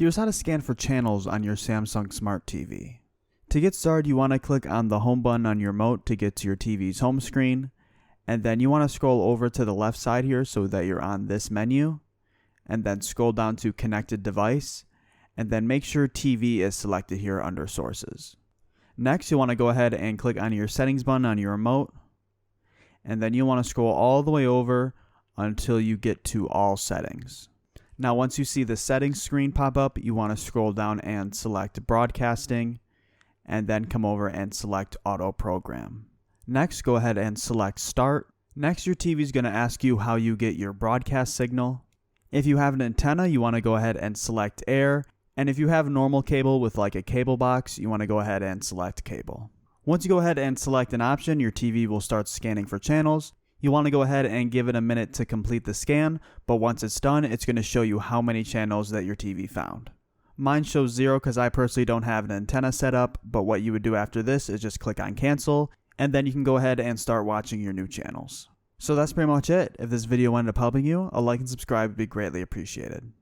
Here's how to scan for channels on your Samsung Smart TV. To get started, you want to click on the home button on your remote to get to your TV's home screen, and then you want to scroll over to the left side here so that you're on this menu, and then scroll down to connected device, and then make sure TV is selected here under sources. Next, you want to go ahead and click on your settings button on your remote, and then you want to scroll all the way over until you get to all settings. Now, once you see the settings screen pop up, you want to scroll down and select broadcasting, and then come over and select auto program. Next, go ahead and select start. Next, your TV is going to ask you how you get your broadcast signal. If you have an antenna, you want to go ahead and select air. And if you have normal cable with like a cable box, you want to go ahead and select cable. Once you go ahead and select an option, your TV will start scanning for channels. You want to go ahead and give it a minute to complete the scan, but once it's done, it's going to show you how many channels that your TV found. Mine shows 0 because I personally don't have an antenna set up, but what you would do after this is just click on cancel, and then you can go ahead and start watching your new channels. So that's pretty much it. If this video ended up helping you, a like and subscribe would be greatly appreciated.